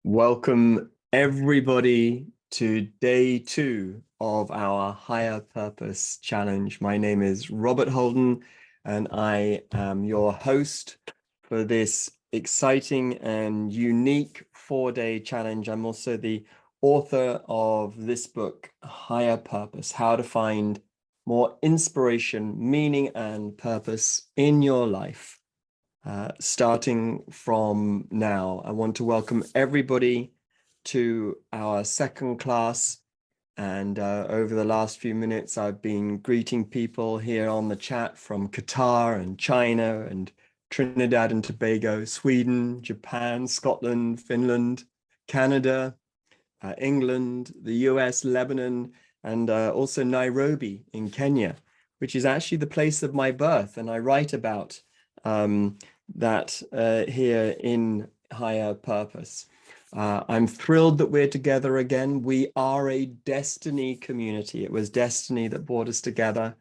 Welcome everybody to day 2 of our Higher Purpose Challenge. My name is Robert Holden and I am your host for this exciting and unique 4-day challenge. I'm also the author of this book, Higher Purpose: How to Find More Inspiration, Meaning and Purpose in Your Life. Starting from now, I want to welcome everybody to our second class. And over the last few minutes, I've been greeting people here on the chat from Qatar and China and Trinidad and Tobago, Sweden, Japan, Scotland, Finland, Canada, England, the US, Lebanon, and also Nairobi in Kenya, which is actually the place of my birth. And I write about that here in Higher Purpose. I'm thrilled that we're together again. We are a destiny community. It was destiny that brought us together.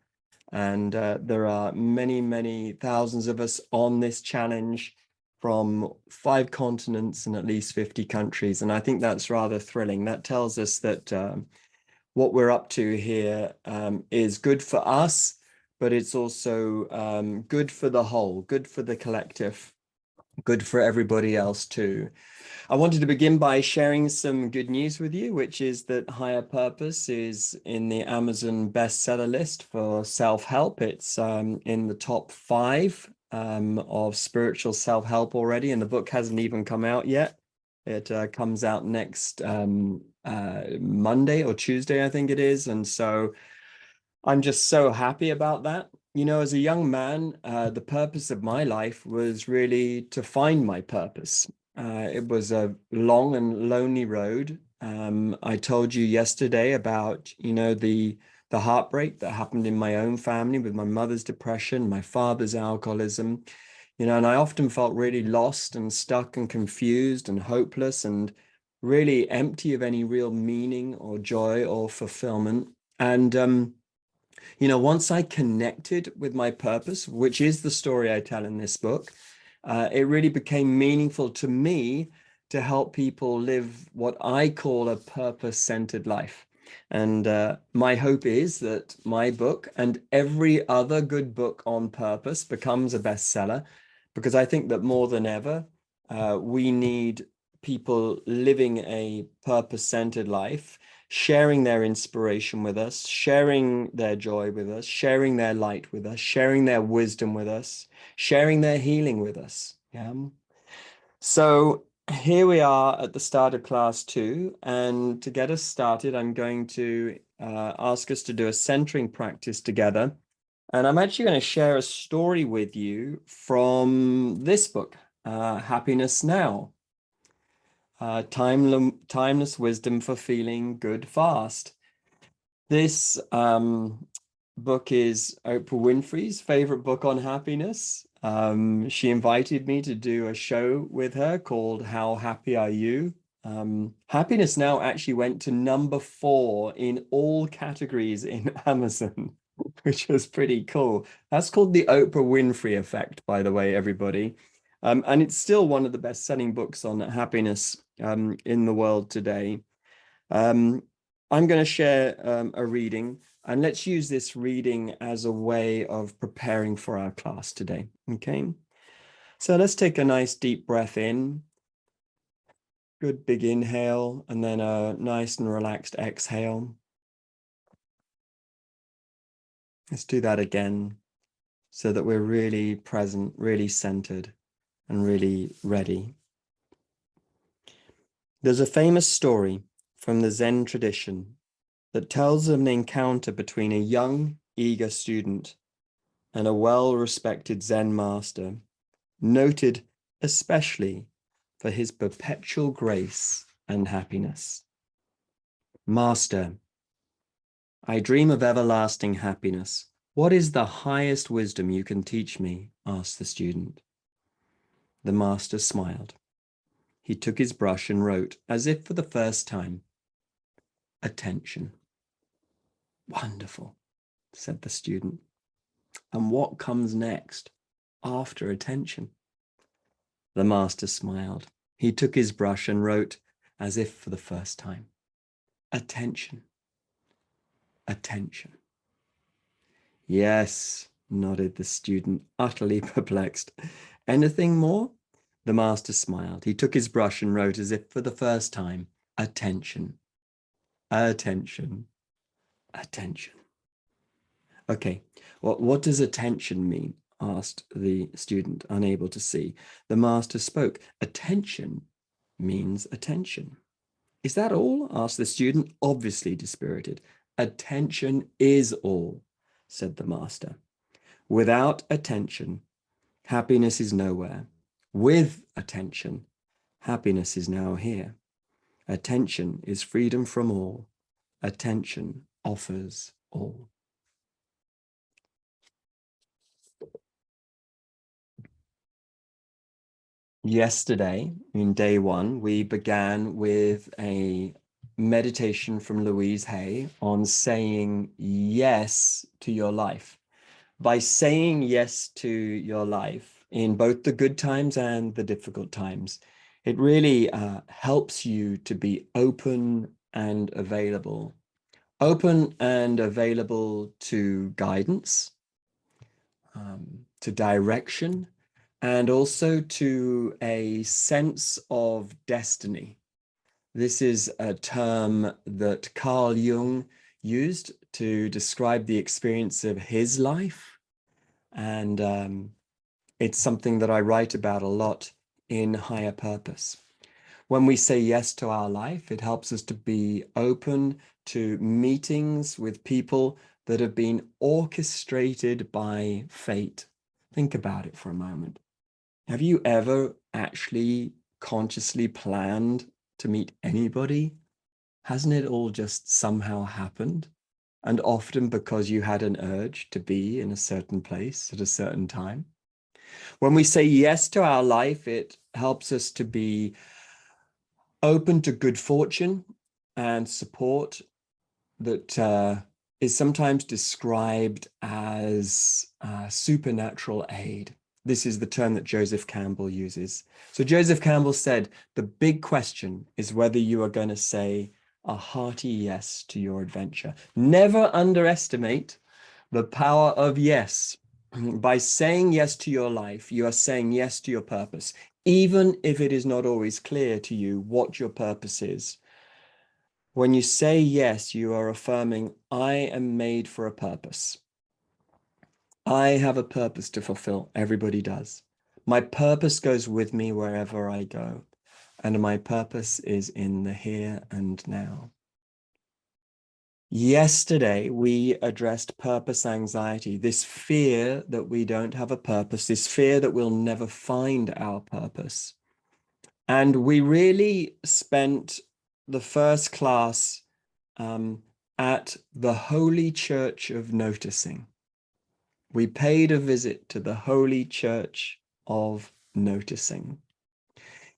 And there are many, many thousands of us on this challenge from 5 continents and at least 50 countries. And I think that's rather thrilling. That tells us that what we're up to here is good for us, but it's also good for the whole, good for the collective, good for everybody else too. I wanted to begin by sharing some good news with you, which is that Higher Purpose is in the Amazon bestseller list for self-help. It's in the top 5 of spiritual self-help already, and the book hasn't even come out yet. It comes out next Monday or Tuesday, I think it is. And so I'm just so happy about that. You know, as a young man, the purpose of my life was really to find my purpose. It was a long and lonely road. I told you yesterday about, you know, the heartbreak that happened in my own family with my mother's depression, my father's alcoholism, you know, and I often felt really lost and stuck and confused and hopeless and really empty of any real meaning or joy or fulfillment. And you know, once I connected with my purpose, which is the story I tell in this book, it really became meaningful to me to help people live what I call a purpose-centered life. And my hope is that my book and every other good book on purpose becomes a bestseller, because I think that more than ever, we need people living a purpose-centered life, sharing their inspiration with us, sharing their joy with us, sharing their light with us, sharing their wisdom with us, sharing their healing with us. Yeah. So here we are at the start of class 2. And to get us started, I'm going to ask us to do a centering practice together. And I'm actually going to share a story with you from this book, Happiness Now. Timeless wisdom for feeling good fast. This book is Oprah Winfrey's favorite book on happiness. She invited me to do a show with her called How Happy Are You? Happiness Now actually went to number 4 in all categories in Amazon, which was pretty cool. That's called the Oprah Winfrey effect, by the way, everybody. And it's still one of the best-selling books on happiness in the world today. I'm going to share a reading, and let's use this reading as a way of preparing for our class today. Okay, so let's take a nice deep breath in. Good big inhale, and then a nice and relaxed exhale. Let's do that again so that we're really present, really centered, and really ready. There's a famous story from the Zen tradition that tells of an encounter between a young, eager student and a well-respected Zen master, noted especially for his perpetual grace and happiness. Master, I dream of everlasting happiness. What is the highest wisdom you can teach me? Asked the student. The master smiled. He took his brush and wrote, as if for the first time, attention. Wonderful, said the student. And what comes next after attention? The master smiled. He took his brush and wrote, as if for the first time. Attention. Attention. Yes, nodded the student, utterly perplexed. Anything more? The master smiled. He took his brush and wrote as if for the first time, attention. Attention. Attention. Okay, what does attention mean? Asked the student, unable to see. The master spoke. Attention means attention. Is that all? Asked the student, obviously dispirited. Attention is all, said the master. Without attention, happiness is nowhere. With attention, happiness is now here. Attention is freedom from all. Attention offers all. Yesterday, in day one, we began with a meditation from Louise Hay on saying yes to your life. By saying yes to your life in both the good times and the difficult times, it really helps you to be open and available. Open and available to guidance, to direction, and also to a sense of destiny. This is a term that Carl Jung used to describe the experience of his life. And it's something that I write about a lot in Higher Purpose. When we say yes to our life, it helps us to be open to meetings with people that have been orchestrated by fate. Think about it for a moment. Have you ever actually consciously planned to meet anybody? Hasn't it all just somehow happened? And often because you had an urge to be in a certain place at a certain time. When we say yes to our life, it helps us to be open to good fortune and support that is sometimes described as supernatural aid. This is the term that Joseph Campbell uses. So Joseph Campbell said, the big question is whether you are going to say a hearty yes to your adventure. Never underestimate the power of yes. By saying yes to your life, you are saying yes to your purpose, even if it is not always clear to you what your purpose is. When you say yes, you are affirming, I am made for a purpose. I have a purpose to fulfill. Everybody does. My purpose goes with me wherever I go. And my purpose is in the here and now. Yesterday, we addressed purpose anxiety, this fear that we don't have a purpose, this fear that we'll never find our purpose. And we really spent the first class at the Holy Church of Noticing. We paid a visit to the Holy Church of Noticing.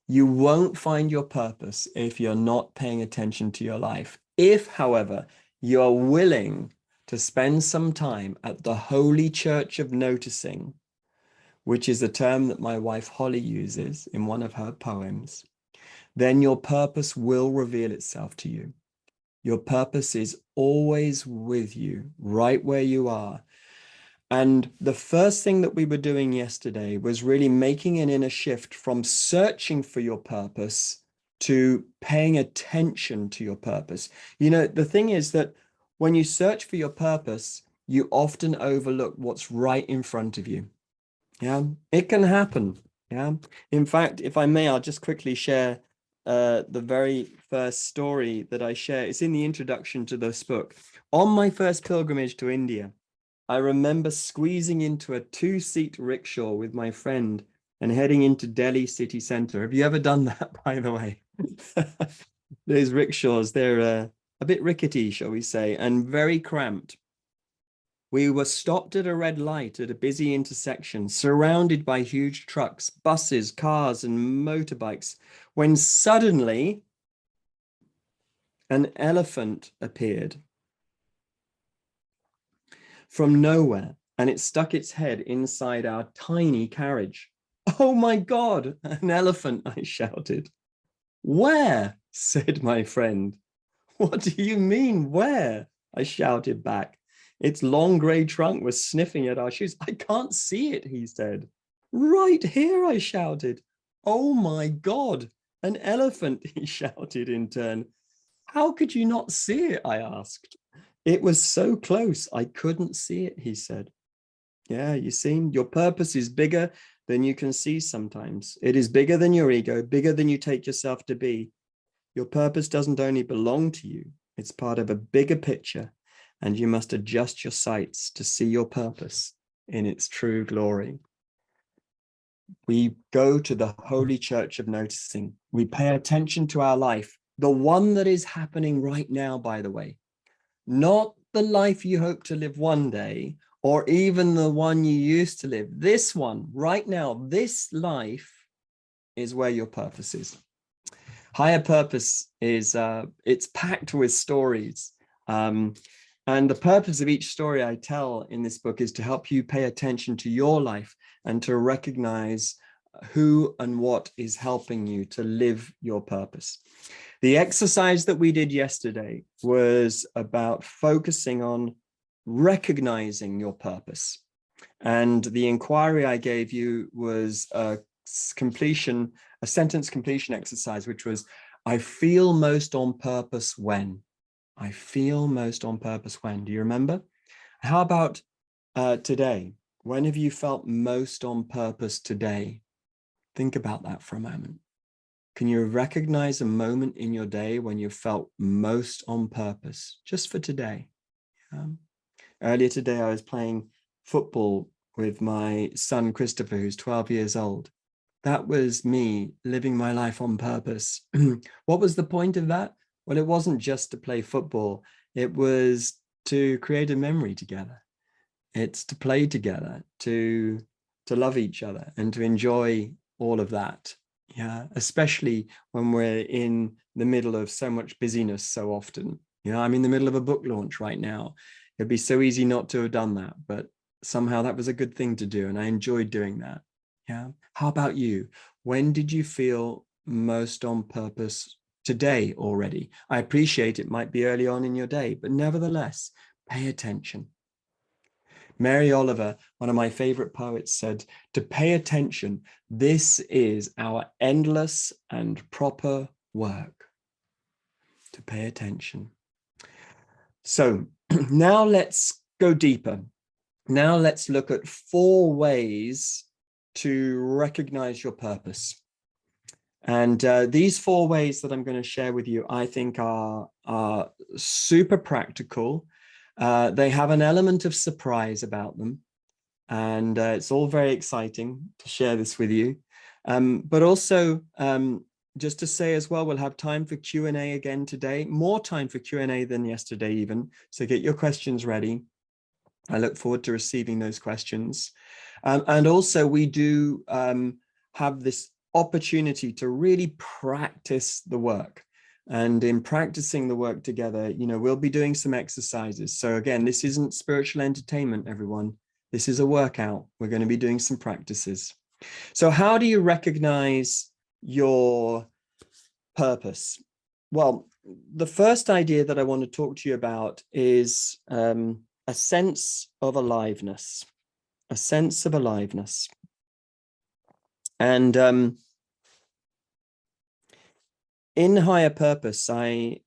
You won't find your purpose if you're not paying attention to your life. If, however, you're willing to spend some time at the Holy Church of Noticing, which is a term that my wife Holly uses in one of her poems, then your purpose will reveal itself to you. Your purpose is always with you, right where you are. And the first thing that we were doing yesterday was really making an inner shift from searching for your purpose to paying attention to your purpose. You know, the thing is that when you search for your purpose, you often overlook what's right in front of you. Yeah, it can happen. Yeah. In fact, if I may, I'll just quickly share the very first story that I share. It's in the introduction to this book. On my first pilgrimage to India, I remember squeezing into a two-seat rickshaw with my friend and heading into Delhi city center. Have you ever done that, by the way? Those rickshaws, they're a bit rickety, shall we say, and very cramped. We were stopped at a red light at a busy intersection, surrounded by huge trucks, buses, cars, and motorbikes, when suddenly an elephant appeared from nowhere, and it stuck its head inside our tiny carriage. Oh my God, an elephant, I shouted. Where? said my friend. What do you mean, where? I shouted back. Its long grey trunk was sniffing at our shoes. I can't see it, he said. Right here, I shouted. Oh my God, an elephant, he shouted in turn. How could you not see it? I asked. It was so close, I couldn't see it, he said. Yeah, you see, your purpose is bigger than you can see sometimes. It is bigger than your ego, bigger than you take yourself to be. Your purpose doesn't only belong to you, it's part of a bigger picture, and you must adjust your sights to see your purpose in its true glory. We go to the holy church of noticing. We pay attention to our life, the one that is happening right now, by the way, not the life you hope to live one day, or even the one you used to live. This one right now, this life is where your purpose is. Higher purpose is, it's packed with stories. And the purpose of each story I tell in this book is to help you pay attention to your life and to recognize who and what is helping you to live your purpose. The exercise that we did yesterday was about focusing on recognizing your purpose. And the inquiry I gave you was a sentence completion exercise, which was, I feel most on purpose when. I feel most on purpose when. Do you remember? How about today? When have you felt most on purpose today? Think about that for a moment. Can you recognize a moment in your day when you felt most on purpose, just for today? Earlier today, I was playing football with my son, Christopher, who's 12 years old. That was me living my life on purpose. What was the point of that? Well, it wasn't just to play football. It was to create a memory together. It's to play together, to love each other and to enjoy all of that. Yeah, especially when we're in the middle of so much busyness so often. You know, I'm in the middle of a book launch right now. It'd be so easy not to have done that, but somehow that was a good thing to do, and I enjoyed doing that. Yeah. How about you? When did you feel most on purpose today already? I appreciate it might be early on in your day, but nevertheless, pay attention. Mary Oliver, one of my favorite poets, said, to pay attention, this is our endless and proper work. To pay attention. So now let's go deeper. Now let's look at 4 ways to recognize your purpose. And these 4 ways that I'm going to share with you, I think are super practical. They have an element of surprise about them. And it's all very exciting to share this with you. But also, just to say as well, we'll have time for Q&A again today, more time for Q&A than yesterday even. So get your questions ready. I look forward to receiving those questions. And also we do have this opportunity to really practice the work. And in practicing the work together, you know, we'll be doing some exercises. So again, this isn't spiritual entertainment, everyone. This is a workout. We're going to be doing some practices. So how do you recognize your purpose? Well, the first idea that I want to talk to you about is a sense of aliveness, a sense of aliveness. And in Higher Purpose, I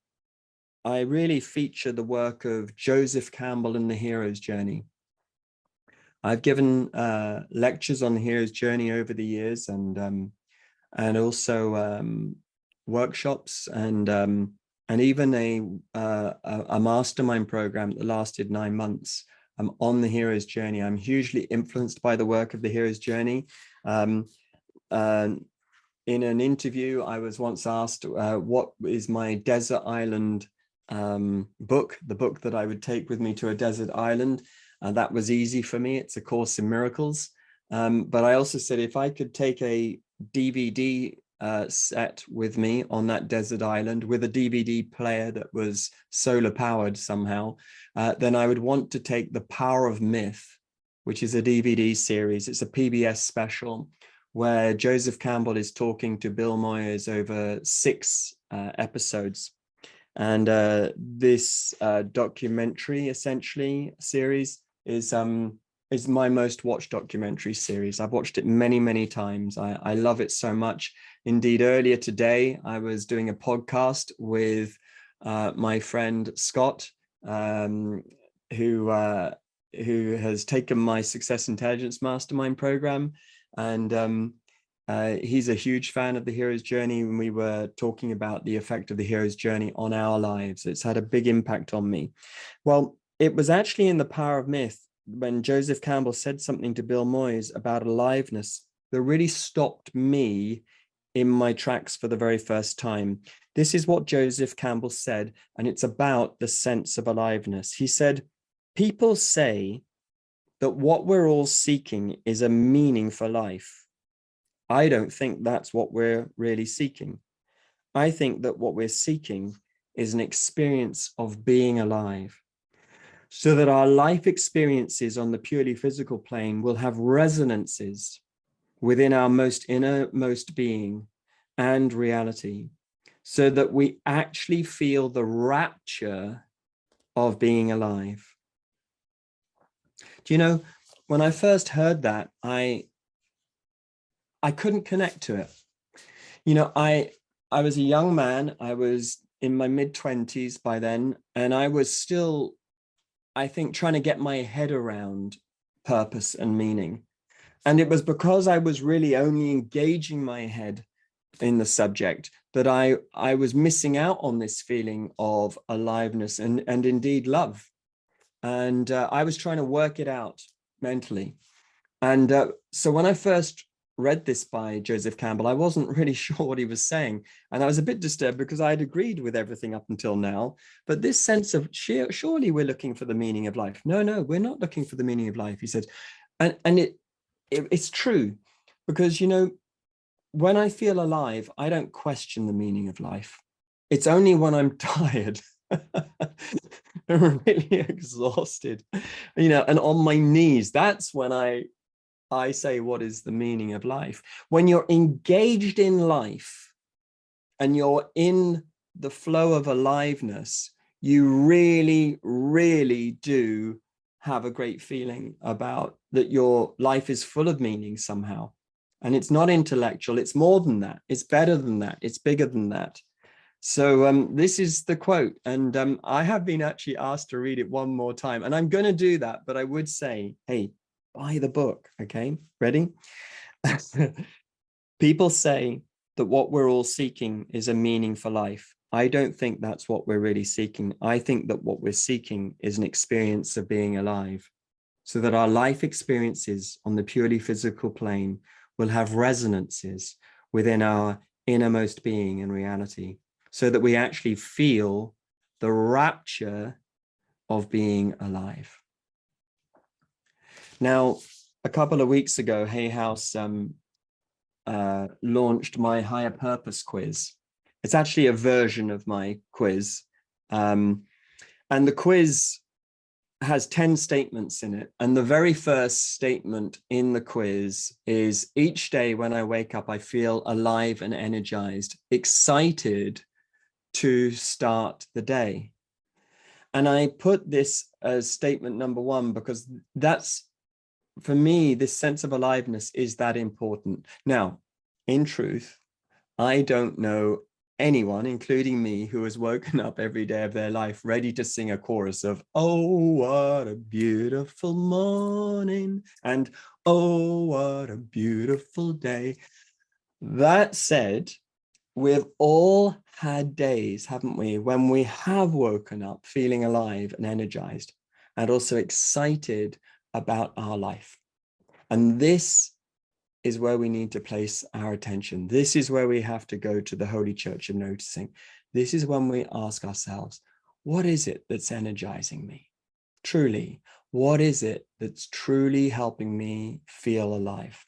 really feature the work of Joseph Campbell and the Hero's Journey. I've given lectures on the hero's journey over the years, and also workshops, and even a mastermind program that lasted 9 months on the hero's journey. I'm hugely influenced by the work of the hero's journey. In an interview, I was once asked what is my desert island book, the book that I would take with me to a desert island. That was easy for me. It's A Course in Miracles. But I also said, if I could take a DVD set with me on that desert island with a DVD player that was solar powered somehow, then I would want to take The Power of Myth, which is a DVD series. It's a PBS special where Joseph Campbell is talking to Bill Moyers over 6 episodes. And this documentary, essentially, series is my most watched documentary series. I've watched it many, many times. I love it so much. Indeed, earlier today, I was doing a podcast with my friend Scott, who has taken my Success Intelligence Mastermind program. And he's a huge fan of the hero's journey, and we were talking about the effect of the hero's journey on our lives. It's had a big impact on me. Well, it was actually in The Power of Myth when Joseph Campbell said something to Bill Moyers about aliveness that really stopped me in my tracks for the very first time. This is what Joseph Campbell said, and it's about the sense of aliveness. He said, "People say that what we're all seeking is a meaning for life. I don't think that's what we're really seeking. I think that what we're seeking is an experience of being alive, so that our life experiences on the purely physical plane will have resonances within our most innermost being and reality, so that we actually feel the rapture of being alive." Do you know, when I first heard that, I couldn't connect to it. You know, I was a young man. I was in my mid-20s by then, and I was still, I think, trying to get my head around purpose and meaning. And it was because I was really only engaging my head in the subject that I was missing out on this feeling of aliveness and indeed love. And I was trying to work it out mentally. And so when I first read this by Joseph Campbell, I wasn't really sure what he was saying. And I was a bit disturbed because I had agreed with everything up until now. But this sense of surely we're looking for the meaning of life. No, we're not looking for the meaning of life, he said. And it's true, because, you know, when I feel alive, I don't question the meaning of life. It's only when I'm tired, really exhausted, you know, and on my knees, that's when I say, what is the meaning of life? When you're engaged in life and you're in the flow of aliveness, you really, really do have a great feeling about that your life is full of meaning somehow. And it's not intellectual, it's more than that. It's better than that. It's bigger than that. So this is the quote, and I have been actually asked to read it one more time, and I'm going to do that, but I would say, hey, buy the book, okay? Ready? People say that what we're all seeking is a meaning for life. I don't think that's what we're really seeking. I think that what we're seeking is an experience of being alive, so that our life experiences on the purely physical plane will have resonances within our innermost being and reality, so that we actually feel the rapture of being alive. Now, a couple of weeks ago, Hay House launched my Higher Purpose quiz. It's actually a version of my quiz. And the quiz has 10 statements in it. And the very first statement in the quiz is, each day when I wake up, I feel alive and energized, excited to start the day. And I put this as statement number 1 because that's, for me, this sense of aliveness is that important. Now, in truth, I don't know anyone, including me, who has woken up every day of their life ready to sing a chorus of, oh, what a beautiful morning, and oh, what a beautiful day. That said, we've all had days, haven't we, when we have woken up feeling alive and energized and also excited about our life. And this is where we need to place our attention. This is where we have to go to the Holy Church of Noticing. This is when we ask ourselves, what is it that's energizing me? Truly, what is it that's truly helping me feel alive?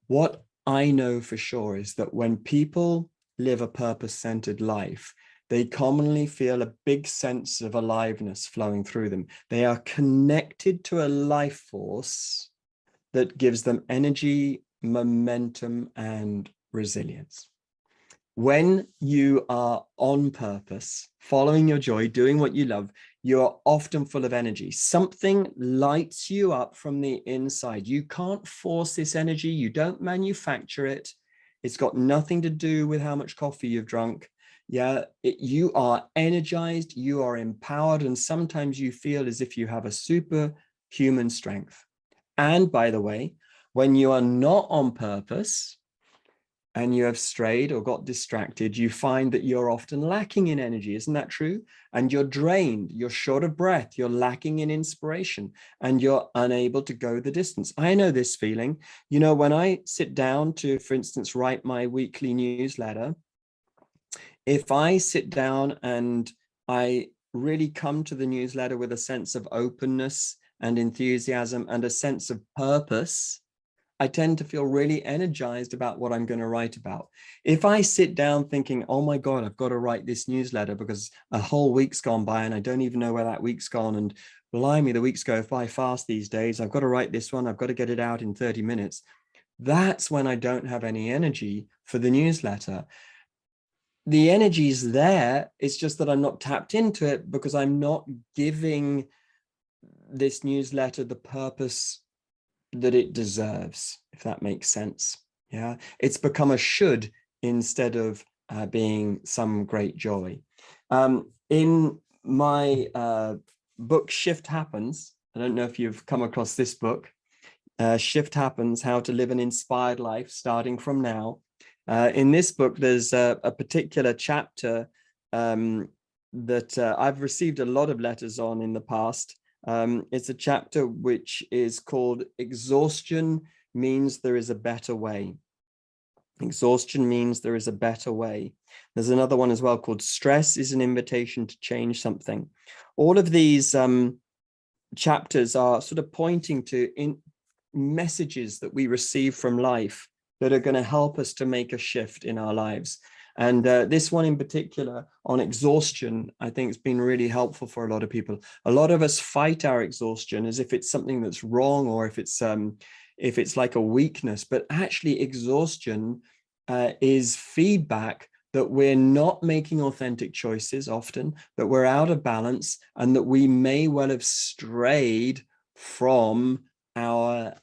What I know for sure is that when people live a purpose-centered life, they commonly feel a big sense of aliveness flowing through them. They are connected to a life force that gives them energy momentum, and resilience. When you are on purpose, following your joy, doing what you love, you're often full of energy. Something lights you up from the inside. You can't force this energy. You don't manufacture it. It's got nothing to do with how much coffee you've drunk. Yeah, you are energized, you are empowered, and sometimes you feel as if you have a superhuman strength. And by the way, when you are not on purpose, and you have strayed or got distracted, you find that you're often lacking in energy. Isn't that true? And you're drained, you're short of breath, you're lacking in inspiration, and you're unable to go the distance. I know this feeling. You know, when I sit down to, for instance, write my weekly newsletter, if I sit down and I really come to the newsletter with a sense of openness and enthusiasm and a sense of purpose, I tend to feel really energized about what I'm going to write about. If I sit down thinking, oh my God, I've got to write this newsletter because a whole week's gone by and I don't even know where that week's gone, and blimey, the weeks go by fast these days. I've got to write this one. I've got to get it out in 30 minutes. That's when I don't have any energy for the newsletter. The energy's there. It's just that I'm not tapped into it because I'm not giving this newsletter the purpose that it deserves, if that makes sense. Yeah, it's become a should instead of being some great joy. In my book Shift Happens, I don't know if you've come across this book, Shift Happens, How to Live an Inspired Life Starting from Now. In this book, there's a particular chapter that I've received a lot of letters on in the past. It's a chapter which is called Exhaustion Means There Is a Better Way. Exhaustion means there is a better way. There's another one as well called Stress is an Invitation to Change Something. All of these chapters are sort of pointing to messages that we receive from life that are going to help us to make a shift in our lives. And this one in particular on exhaustion, I think it's been really helpful for a lot of people. A lot of us fight our exhaustion as if it's something that's wrong, or if it's like a weakness, but actually exhaustion is feedback that we're not making authentic choices often, that we're out of balance, and that we may well have strayed from our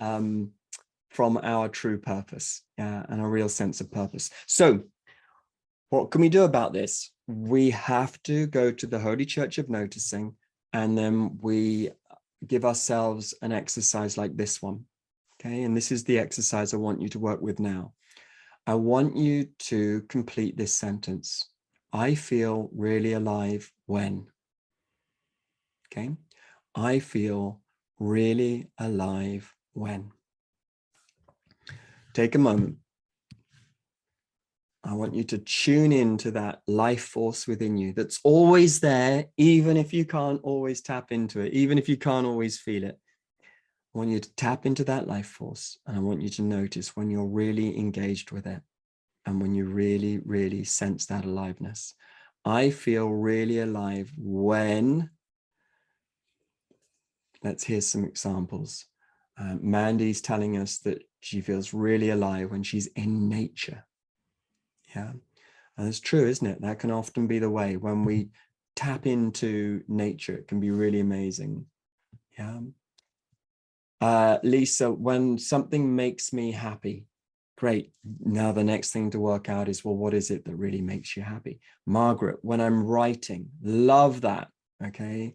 true purpose and a real sense of purpose. So what can we do about this? We have to go to the Holy Church of Noticing, and then we give ourselves an exercise like this one. Okay, and this is the exercise I want you to work with now. I want you to complete this sentence. I feel really alive when. Okay, I feel really alive when. Take a moment. I want you to tune into that life force within you that's always there, even if you can't always tap into it, even if you can't always feel it. I want you to tap into that life force, and I want you to notice when you're really engaged with it and when you really, really sense that aliveness. I feel really alive when, let's hear some examples. Mandy's telling us that she feels really alive when she's in nature. Yeah, and it's true, isn't it? That can often be the way. When we tap into nature, it can be really amazing. Yeah. Lisa, when something makes me happy, great. Now the next thing to work out is, well, what is it that really makes you happy? Margaret, when I'm writing, love that. Okay.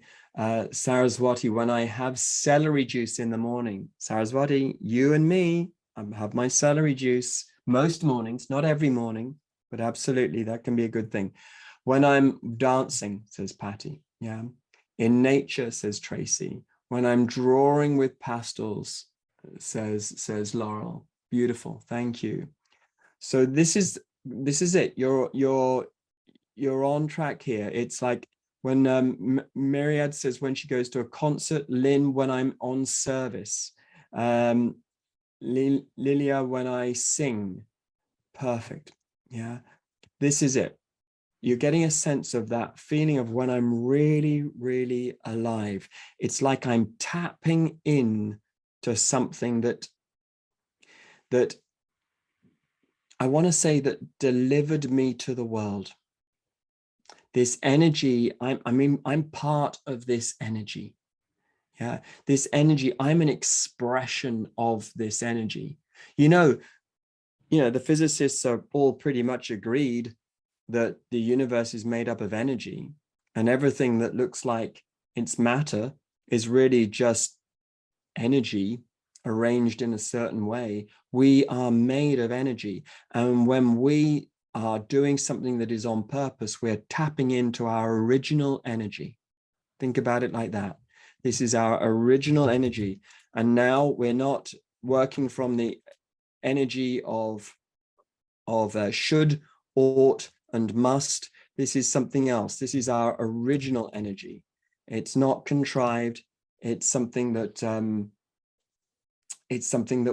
Saraswati, when I have celery juice in the morning. Saraswati, you and me, I have my celery juice most mornings, not every morning, but absolutely that can be a good thing. When I'm dancing, says Patty. Yeah. In nature, says Tracy. When I'm drawing with pastels, says Laurel. Beautiful, thank you. So this is it. You're on track here. It's like when Myriad says when she goes to a concert, Lynn when I'm on service, Lilia when I sing. Perfect. Yeah, this is it. You're getting a sense of that feeling of when I'm really, really alive. It's like I'm tapping in to something that I want to say that delivered me to the world. This energy, I'm part of this energy. Yeah, this energy, I'm an expression of this energy. You know, the physicists are all pretty much agreed that the universe is made up of energy, and everything that looks like it's matter is really just energy arranged in a certain way. We are made of energy. And when we are doing something that is on purpose, we're tapping into our original energy. Think about it like that. This is our original energy. And now we're not working from the energy of should, ought, and must. This is something else. This is our original energy. It's not contrived. It's something that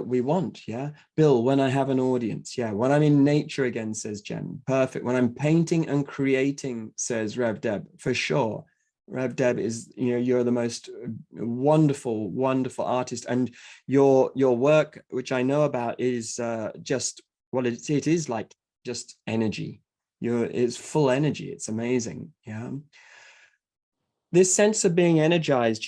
we want. Yeah, Bill, when I have an audience. Yeah, when I'm in nature again, says Jen. Perfect. When I'm painting and creating, says Rev Deb. For sure. Rev Deb is, you're the most wonderful, wonderful artist, and your work, which I know about, is just, well, it is like just energy. It's full energy. It's amazing. Yeah. This sense of being energized,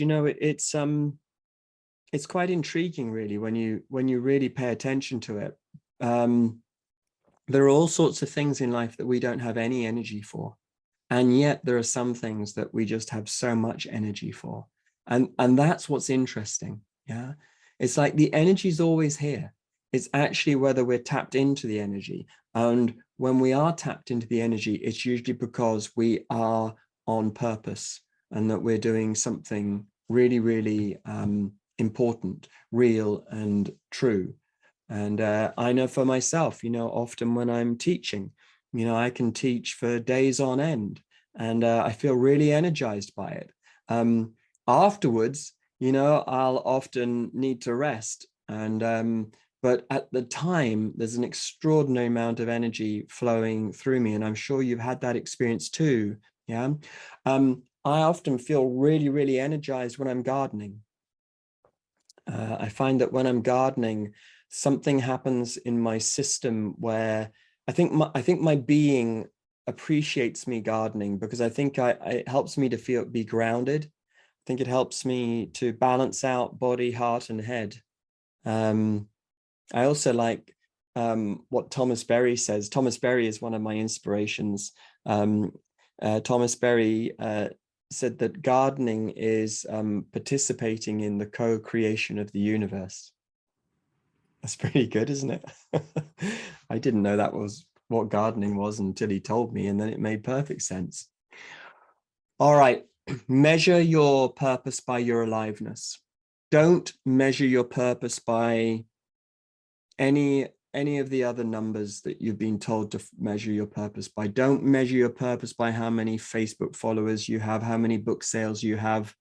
it's quite intriguing, really, when you really pay attention to it. There are all sorts of things in life that we don't have any energy for, and yet there are some things that we just have so much energy for, and that's what's interesting. Yeah, it's like the energy is always here. It's actually whether we're tapped into the energy, and when we are tapped into the energy, it's usually because we are on purpose and that we're doing something really, really important, real, and true. And I know for myself, often when I'm teaching, I can teach for days on end, and I feel really energized by it. Afterwards, I'll often need to rest, and but at the time, there's an extraordinary amount of energy flowing through me, and I'm sure you've had that experience too. Yeah. I often feel really, really energized when I'm gardening. I find that when I'm gardening, something happens in my system where I think my being appreciates me gardening, because I think it helps me to be grounded. I think it helps me to balance out body, heart, and head. I also like what Thomas Berry says. Thomas Berry is one of my inspirations. Thomas Berry said that gardening is participating in the co-creation of the universe. That's pretty good, isn't it? I didn't know that was what gardening was until he told me, and then it made perfect sense. All right, measure your purpose by your aliveness. Don't measure your purpose by any of the other numbers that you've been told to measure your purpose by. Don't measure your purpose by how many Facebook followers you have, how many book sales you have,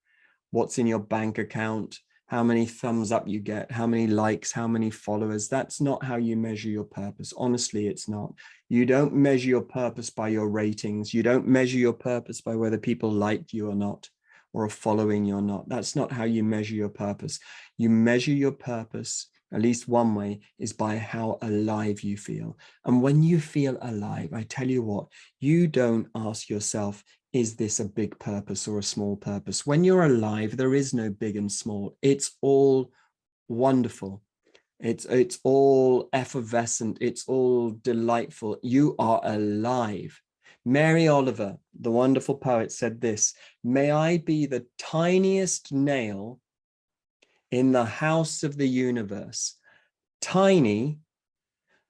what's in your bank account, how many thumbs up you get, how many likes, how many followers. That's not how you measure your purpose. Honestly, it's not. You don't measure your purpose by your ratings. You don't measure your purpose by whether people like you or not, or are following you or not. That's not how you measure your purpose. You measure your purpose, at least one way, is by how alive you feel. And when you feel alive, I tell you what, you don't ask yourself, is this a big purpose or a small purpose? When you're alive, there is no big and small. It's all wonderful. It's all effervescent. It's all delightful. You are alive. Mary Oliver, the wonderful poet, said this: may I be the tiniest nail in the house of the universe, tiny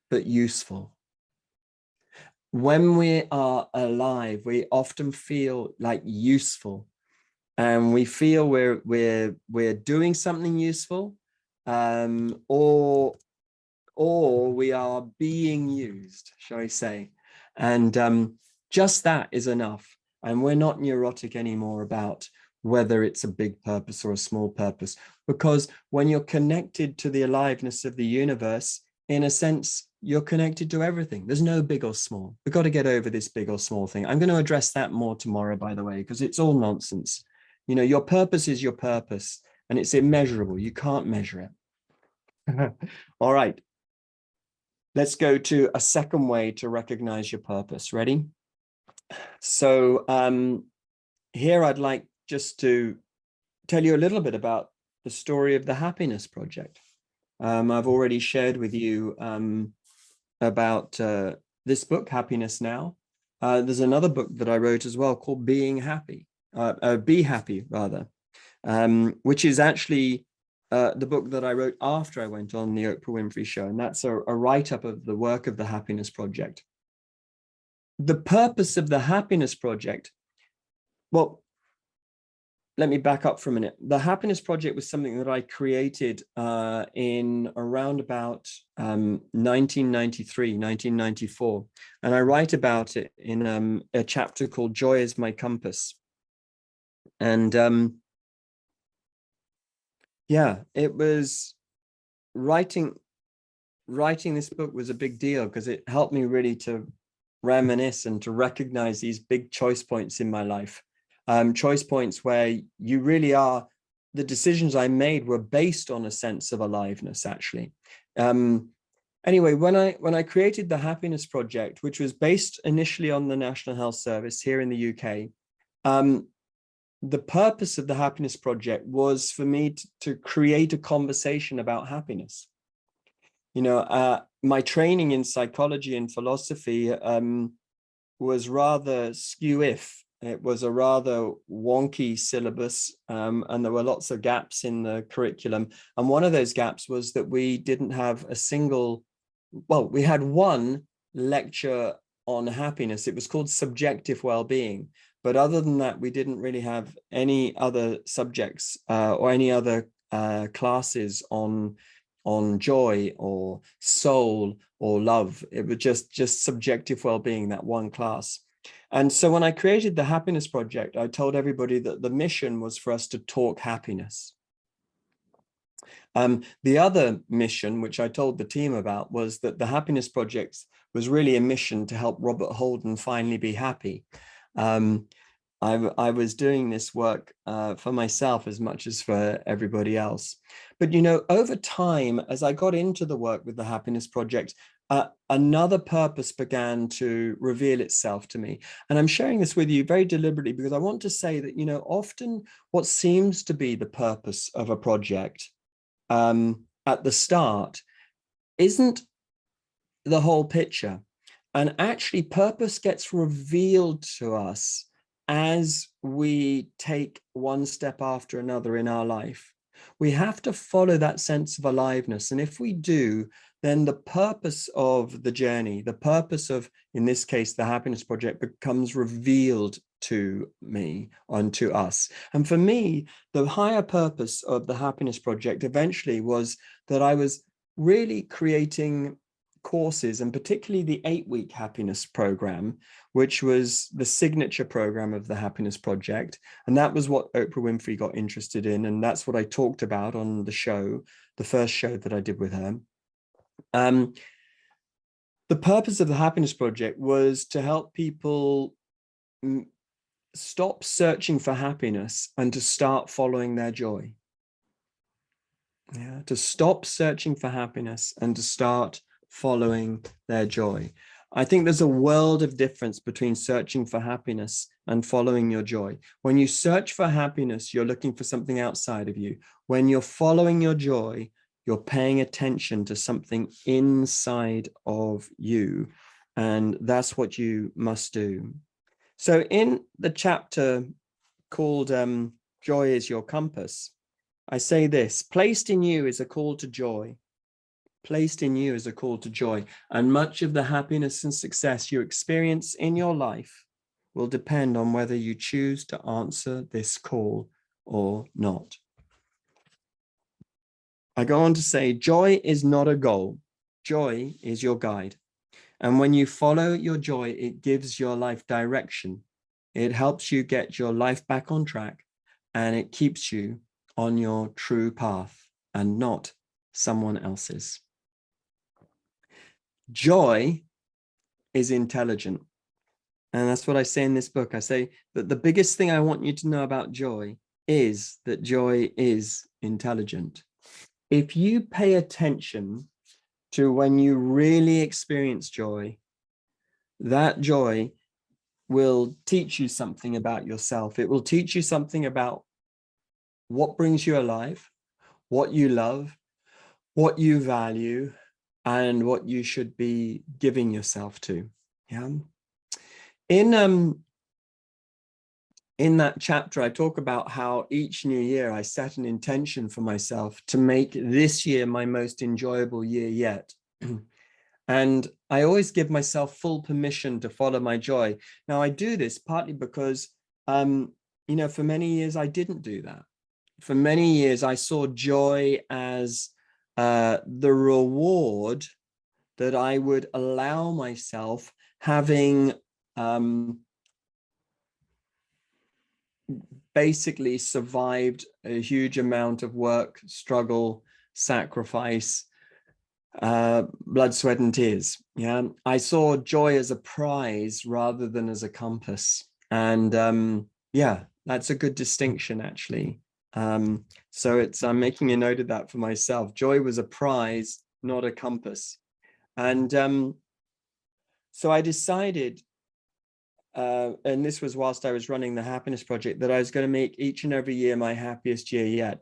but useful. When we are alive, we often feel like useful, and we feel we're doing something useful, or we are being used, shall I say. And just that is enough. And we're not neurotic anymore about whether it's a big purpose or a small purpose, because when you're connected to the aliveness of the universe, in a sense, you're connected to everything. There's no big or small. We've got to get over this big or small thing. I'm going to address that more tomorrow, by the way, because it's all nonsense. Your purpose is your purpose, and it's immeasurable. You can't measure it. All right. Let's go to a second way to recognize your purpose. Ready? So here I'd like just to tell you a little bit about the story of the Happiness Project. I've already shared with you about this book, Happiness Now. There's another book that I wrote as well called Being Happy, Be Happy rather, which is actually the book that I wrote after I went on the Oprah Winfrey Show. And that's a write-up of the work of the Happiness Project. The purpose of the Happiness Project, well, let me back up for a minute. The Happiness Project was something that I created in around about 1993, 1994. And I write about it in a chapter called Joy is My Compass. And yeah, it was writing this book was a big deal because it helped me really to reminisce and to recognize these big choice points in my life. Choice points where you really are, the decisions I made were based on a sense of aliveness, actually. Anyway, when I created the Happiness Project, which was based initially on the National Health Service here in the UK, the purpose of the Happiness Project was for me to create a conversation about happiness. You know, my training in psychology and philosophy was rather skew-if. It was a rather wonky syllabus, and there were lots of gaps in the curriculum. And one of those gaps was that we didn't have a single, well, we had one lecture on happiness. It was called subjective well-being. But other than that, we didn't really have any other subjects or any other classes on joy or soul or love. It was just subjective well-being, that one class. And so when I created the Happiness Project, I told everybody that the mission was for us to talk happiness. The other mission, which I told the team about, was that the Happiness Project was really a mission to help Robert Holden finally be happy. I was doing this work for myself as much as for everybody else. But, you know, over time, as I got into the work with the Happiness Project, another purpose began to reveal itself to me. And I'm sharing this with you very deliberately because I want to say that, you know, often what seems to be the purpose of a project at the start isn't the whole picture. And actually, purpose gets revealed to us as we take one step after another in our life. We have to follow that sense of aliveness. And if we do, then the purpose of the journey, the purpose of, in this case, the Happiness Project, becomes revealed to me and to us. And for me, the higher purpose of the Happiness Project eventually was that I was really creating courses, and particularly the 8-week happiness program, which was the signature program of the Happiness Project. And that was what Oprah Winfrey got interested in. And that's what I talked about on the show, the first show that I did with her. The purpose of the Happiness Project was to help people stop searching for happiness and to start following their joy. Yeah, to stop searching for happiness and to start following their joy. I think there's a world of difference between searching for happiness and following your joy. When you search for happiness, you're looking for something outside of you. When you're following your joy, you're paying attention to something inside of you. And that's what you must do. So in the chapter called Joy is Your Compass, I say this: placed in you is a call to joy. Placed in you is a call to joy. And much of the happiness and success you experience in your life will depend on whether you choose to answer this call or not. I go on to say, joy is not a goal. Joy is your guide. And when you follow your joy, it gives your life direction. It helps you get your life back on track, and it keeps you on your true path and not someone else's. Joy is intelligent. And that's what I say in this book. I say that the biggest thing I want you to know about joy is that joy is intelligent. If you pay attention to when you really experience joy, that joy will teach you something about yourself. It will teach you something about what brings you alive, what you love, what you value, and what you should be giving yourself to. Yeah. In that chapter, I talk about how each new year I set an intention for myself to make this year my most enjoyable year yet. And I always give myself full permission to follow my joy. Now, I do this partly because, for many years, I didn't do that. For many years, I saw joy as the reward that I would allow myself, having basically survived a huge amount of work, struggle, sacrifice, blood, sweat, and tears. Yeah, I saw joy as a prize rather than as a compass. And yeah, that's a good distinction, actually. So I'm making a note of that for myself. Joy was a prize, not a compass. And so I decided, and this was whilst I was running the Happiness Project, that I was going to make each and every year my happiest year yet.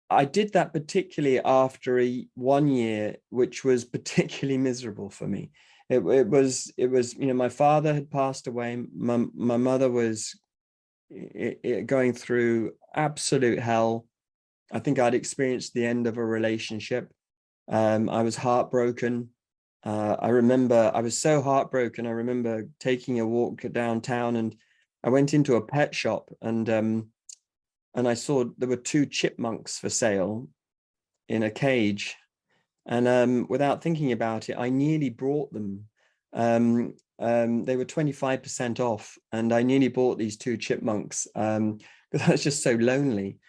I did that particularly after one year, which was particularly miserable for me. It was, my father had passed away. My mother was going through absolute hell. I think I'd experienced the end of a relationship. I was heartbroken. I remember I was so heartbroken. I remember taking a walk downtown, and I went into a pet shop, and I saw there were 2 chipmunks for sale in a cage. And without thinking about it, I nearly bought them. They were 25% off, and I nearly bought these 2 chipmunks because I was just so lonely.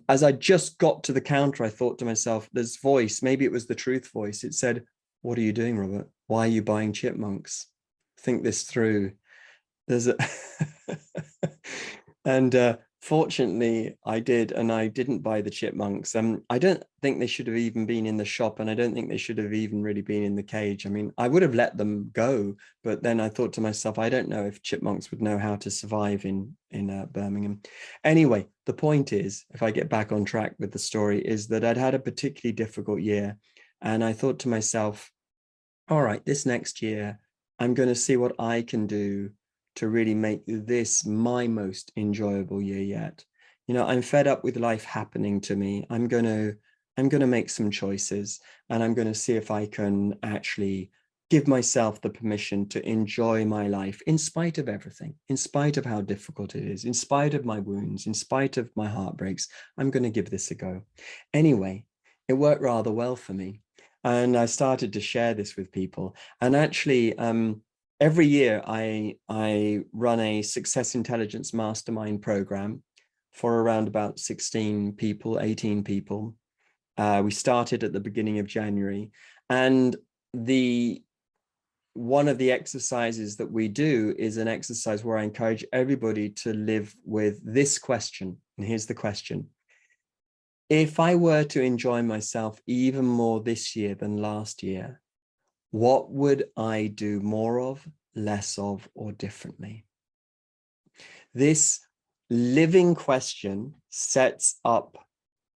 As I just got to the counter, I thought to myself, this voice, maybe it was the truth voice. It said, "What are you doing, Robert? Why are you buying chipmunks? Think this through." There's a and fortunately I did, and I didn't buy the chipmunks. I don't think they should have even been in the shop, and I don't think they should have even really been in the cage. I mean, I would have let them go, but then I thought to myself, I don't know if chipmunks would know how to survive in Birmingham. Anyway, the point is, if I get back on track with the story, is that I'd had a particularly difficult year, and I thought to myself, all right, this next year, I'm going to see what I can do to really make this my most enjoyable year yet. I'm fed up with life happening to me. I'm going to make some choices, and I'm going to see if I can actually give myself the permission to enjoy my life in spite of everything, in spite of how difficult it is, in spite of my wounds, in spite of my heartbreaks. I'm going to give this a go. Anyway, it worked rather well for me. And I started to share this with people. And actually, every year I run a success intelligence mastermind program for around about 16 people, 18 people. We started at the beginning of January. And one of the exercises that we do is an exercise where I encourage everybody to live with this question. And here's the question. If I were to enjoy myself even more this year than last year, what would I do more of, less of, or differently? This living question sets up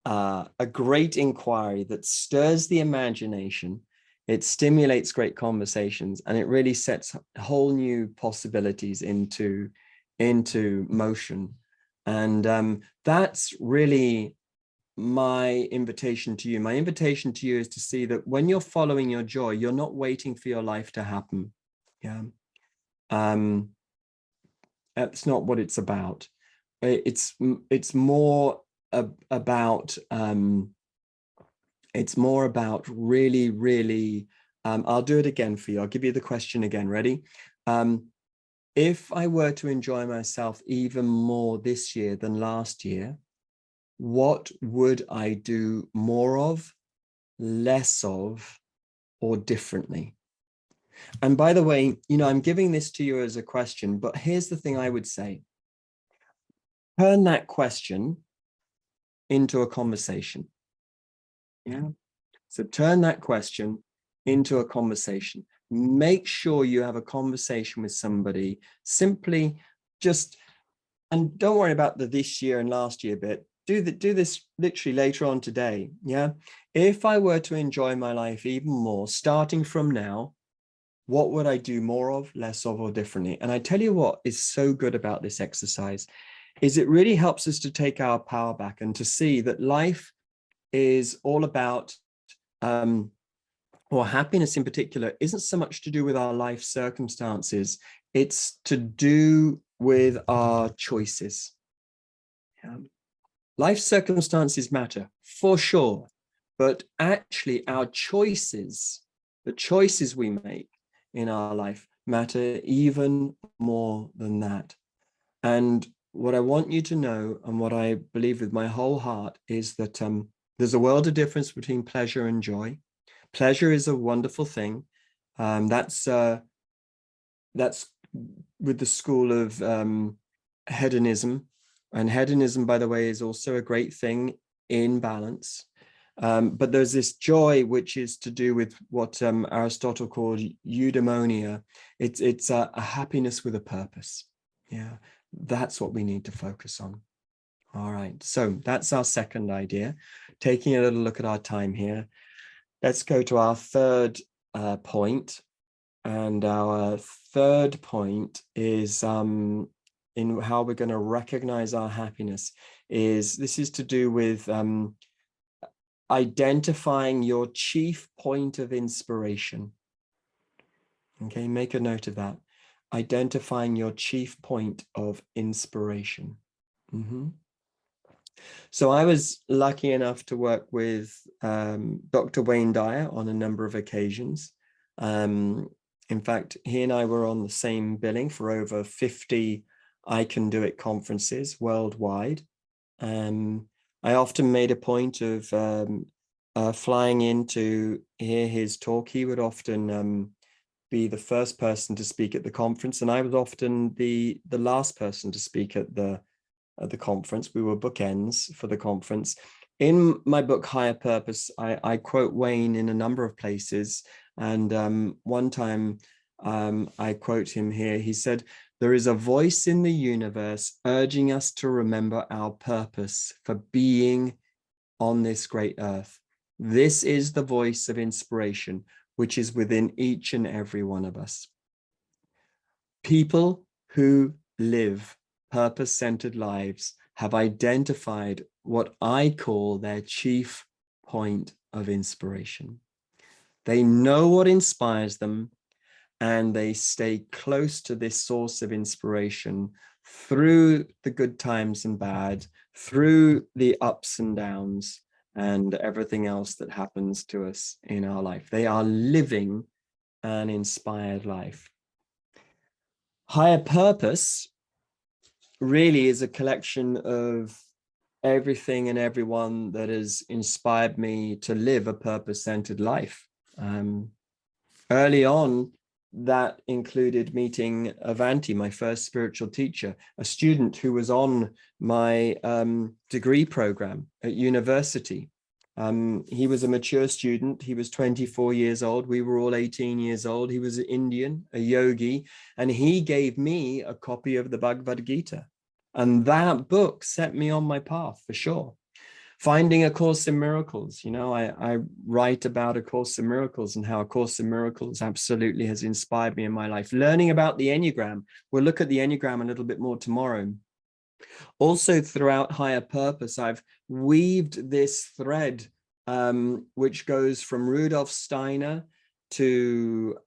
a great inquiry that stirs the imagination. It stimulates great conversations, and it really sets whole new possibilities into motion. And that's really my invitation to you. My invitation to you is to see that when you're following your joy, you're not waiting for your life to happen. Yeah. That's not what it's about. It's more about it's more about really I'll do it again for you. I'll give you the question again. Ready? If I were to enjoy myself even more this year than last year, what would I do more of, less of, or differently? And by the way, I'm giving this to you as a question, but here's the thing I would say. Turn that question into a conversation. Yeah. So turn that question into a conversation. Make sure you have a conversation with somebody. Simply just, and don't worry about the this year and last year bit. Do this literally later on today. Yeah. If I were to enjoy my life even more, starting from now, what would I do more of, less of, or differently? And I tell you what is so good about this exercise is it really helps us to take our power back and to see that life is all about, or happiness in particular, isn't so much to do with our life circumstances. It's to do with our choices. Life circumstances matter for sure, but actually our choices, the choices we make in our life matter even more than that. And what I want you to know, and what I believe with my whole heart, is that there's a world of difference between pleasure and joy. Pleasure is a wonderful thing. That's with the school of hedonism. And hedonism, by the way, is also a great thing in balance. But there's this joy, which is to do with what Aristotle called eudaimonia. It's a happiness with a purpose. Yeah, that's what we need to focus on. All right, so that's our second idea. Taking a little look at our time here. Let's go to our third point. And our third point is in how we're going to recognize our happiness. This is to do with identifying your chief point of inspiration. Okay, make a note of that. Identifying your chief point of inspiration. So I was lucky enough to work with Dr. Wayne Dyer on a number of occasions. In fact, he and I were on the same billing for over 50 I Can Do It conferences worldwide. I often made a point of flying in to hear his talk. He would often be the first person to speak at the conference, and I was often the last person to speak at the conference. We were bookends for the conference. In my book, Higher Purpose, I quote Wayne in a number of places. And one time I quote him here. He said, "There is a voice in the universe urging us to remember our purpose for being on this great earth. This is the voice of inspiration, which is within each and every one of us." People who live purpose-centered lives have identified what I call their chief point of inspiration. They know what inspires them, and they stay close to this source of inspiration through the good times and bad, through the ups and downs, and everything else that happens to us in our life. They are living an inspired life. Higher Purpose really is a collection of everything and everyone that has inspired me to live a purpose-centered life. Early on, that included meeting Avanti, my first spiritual teacher, a student who was on my degree program at university. He was a mature student. He was 24 years old. We were all 18 years old. He was an Indian, a yogi, and he gave me a copy of the Bhagavad Gita. And that book set me on my path for sure. Finding A Course in Miracles, you know, I write about A Course in Miracles and how A Course in Miracles absolutely has inspired me in my life. Learning about the Enneagram. We'll look at the Enneagram a little bit more tomorrow. Also, throughout Higher Purpose, I've weaved this thread, which goes from Rudolf Steiner to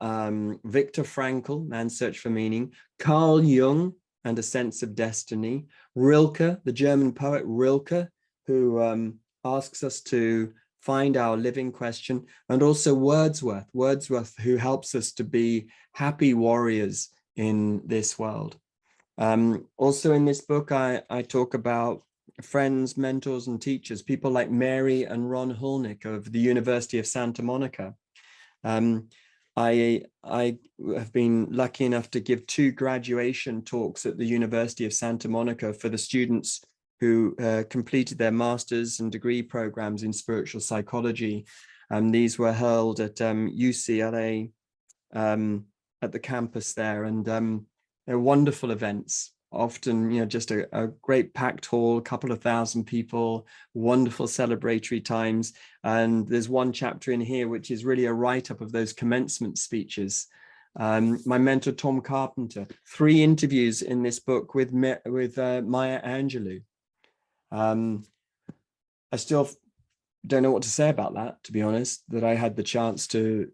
Viktor Frankl, Man's Search for Meaning, Carl Jung and A Sense of Destiny, Rilke, the German poet Rilke, who asks us to find our living question, and also Wordsworth, who helps us to be happy warriors in this world. Also in this book, I talk about friends, mentors, and teachers, people like Mary and Ron Hulnick of the University of Santa Monica. I have been lucky enough to give 2 graduation talks at the University of Santa Monica for the students who completed their master's and degree programs in spiritual psychology. These were held at UCLA at the campus there, and they're wonderful events. Often, just a great packed hall, a couple of thousand people, wonderful celebratory times. And there's one chapter in here which is really a write-up of those commencement speeches. My mentor, Tom Carpenter, 3 interviews in this book with Maya Angelou. I still don't know what to say about that, to be honest, that I had the chance to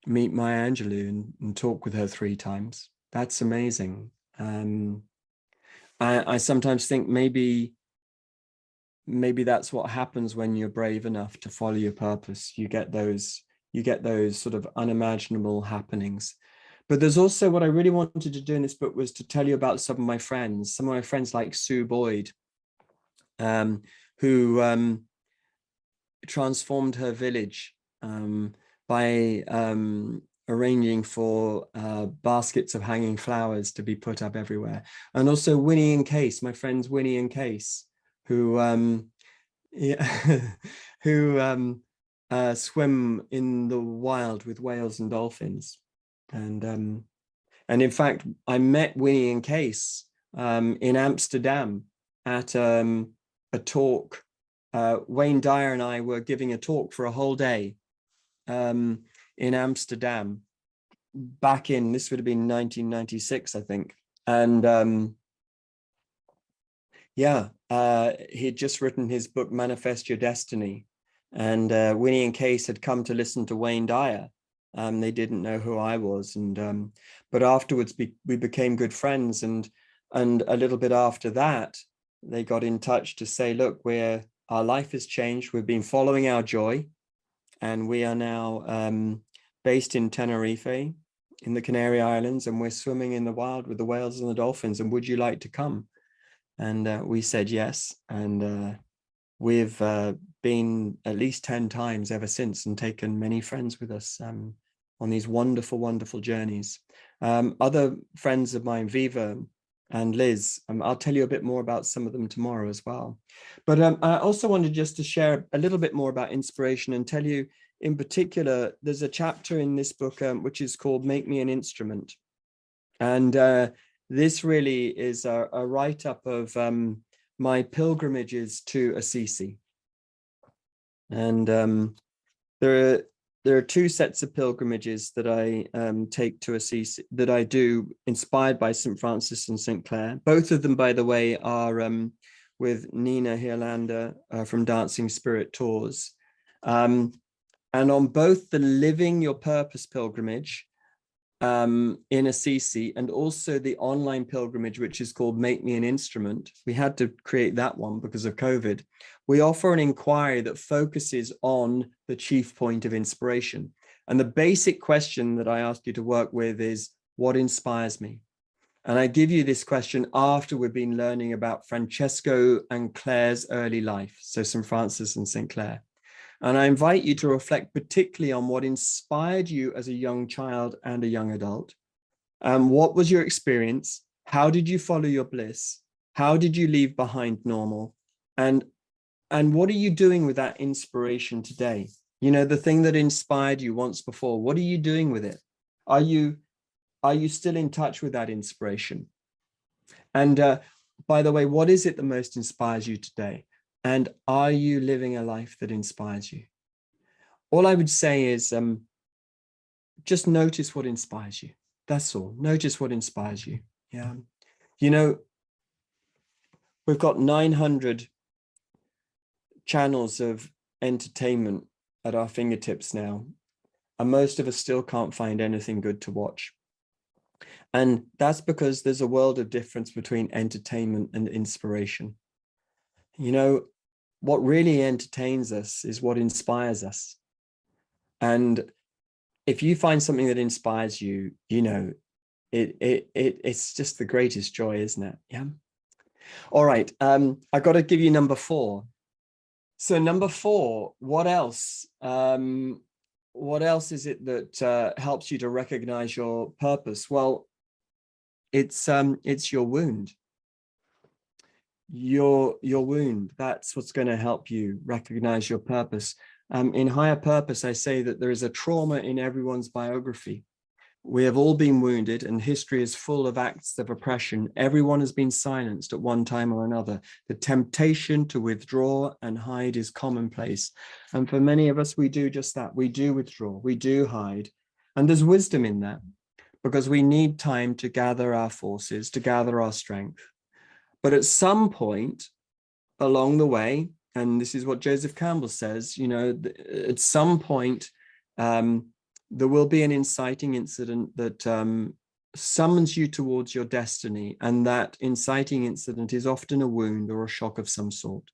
meet Maya Angelou and talk with her 3 times. That's amazing. I sometimes think maybe that's what happens when you're brave enough to follow your purpose. You get those sort of unimaginable happenings. But there's also what I really wanted to do in this book was to tell you about some of my friends like Sue Boyd, who transformed her village by arranging for baskets of hanging flowers to be put up everywhere. And also Winnie and Case, my friends Winnie and Case, who swim in the wild with whales and dolphins. And in fact, I met Winnie and Case in Amsterdam at a talk. Wayne Dyer and I were giving a talk for a whole day in Amsterdam back in, this would have been 1996, I think. And he'd just written his book, Manifest Your Destiny. And Winnie and Case had come to listen to Wayne Dyer. They didn't know who I was. But afterwards we became good friends. And a little bit after that, they got in touch to say, look, our life has changed. We've been following our joy. And we are now based in Tenerife, in the Canary Islands, and we're swimming in the wild with the whales and the dolphins. And would you like to come? And we said yes. And we've been at least 10 times ever since and taken many friends with us on these wonderful, wonderful journeys. Other friends of mine, Viva and Liz, I'll tell you a bit more about some of them tomorrow as well. But I also wanted just to share a little bit more about inspiration and tell you in particular, there's a chapter in this book which is called Make Me an Instrument. And this really is a write-up of my pilgrimages to Assisi. And there are 2 sets of pilgrimages that I take to Assisi, that I do, inspired by St. Francis and St. Clare. Both of them, by the way, are with Nina Hirlander from Dancing Spirit Tours. And on both the Living Your Purpose pilgrimage in Assisi, and also the online pilgrimage, which is called Make Me an Instrument. We had to create that one because of COVID. We offer an inquiry that focuses on the chief point of inspiration. And the basic question that I ask you to work with is, what inspires me? And I give you this question after we've been learning about Francesco and Clare's early life, so St. Francis and St. Clare. And I invite you to reflect particularly on what inspired you as a young child and a young adult. What was your experience? How did you follow your bliss? How did you leave behind normal? And what are you doing with that inspiration today? The thing that inspired you once before, what are you doing with it? Are you still in touch with that inspiration? And by the way, what is it that most inspires you today? And are you living a life that inspires you? All I would say is just notice what inspires you. That's all. Notice what inspires you. Yeah. We've got 900 channels of entertainment at our fingertips now, and most of us still can't find anything good to watch. And that's because there's a world of difference between entertainment and inspiration. What really entertains us is what inspires us. And if you find something that inspires you, it's just the greatest joy, isn't it? Yeah. All right. I've got to give you number 4. So number 4, what else? What else is it that helps you to recognize your purpose? Well, it's your wound. Your wound. That's what's going to help you recognize your purpose. In Higher Purpose, I say that there is a trauma in everyone's biography. We have all been wounded, and history is full of acts of oppression. Everyone has been silenced at one time or another. The temptation to withdraw and hide is commonplace. And for many of us, we do just that. We do withdraw, we do hide. And there's wisdom in that, because we need time to gather our forces, to gather our strength. But at some point along the way, and this is what Joseph Campbell says, at some point, there will be an inciting incident that summons you towards your destiny. And that inciting incident is often a wound or a shock of some sort.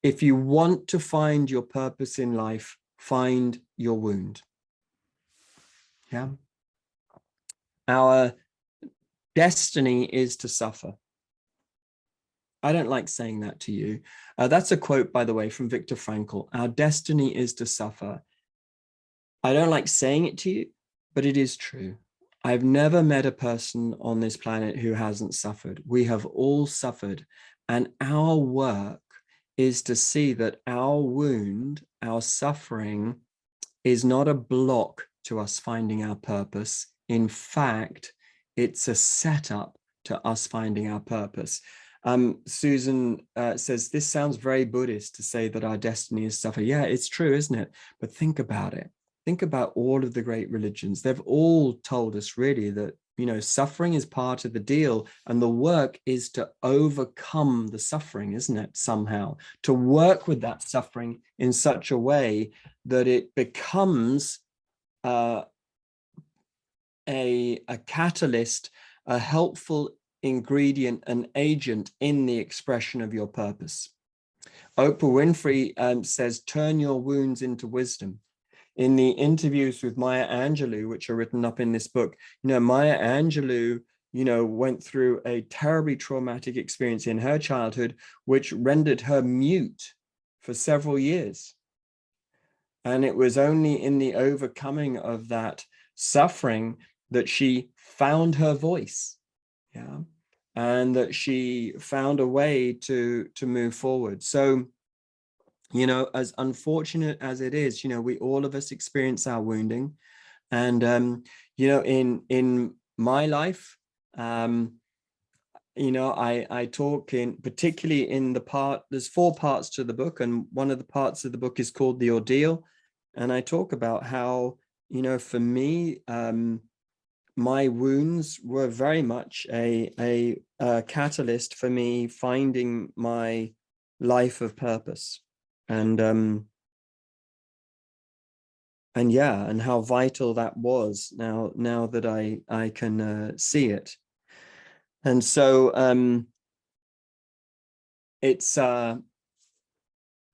If you want to find your purpose in life, find your wound. Yeah. Our destiny is to suffer. I don't like saying that to you. That's a quote, by the way, from Viktor Frankl. Our destiny is to suffer. I don't like saying it to you, but it is true. I've never met a person on this planet who hasn't suffered. We have all suffered. And our work is to see that our wound, our suffering, is not a block to us finding our purpose. In fact, it's a setup to us finding our purpose. Susan says, this sounds very Buddhist to say that our destiny is suffer. Yeah, it's true, isn't it? But think about it. Think about all of the great religions. They've all told us really that, suffering is part of the deal, and the work is to overcome the suffering, isn't it? Somehow to work with that suffering in such a way that it becomes a catalyst, a helpful ingredient, an agent in the expression of your purpose. Oprah Winfrey says, turn your wounds into wisdom. In the interviews with Maya Angelou, which are written up in this book, Maya Angelou, went through a terribly traumatic experience in her childhood, which rendered her mute for several years. And it was only in the overcoming of that suffering that she found her voice. Yeah. And that she found a way to move forward. So, as unfortunate as it is, we all of us experience our wounding. And, in my life, I talk particularly in the part, there's 4 parts to the book, and one of the parts of the book is called The Ordeal. And I talk about how, for me, my wounds were very much a catalyst for me finding my life of purpose. And how vital that was now that I can see it. And so it's I'm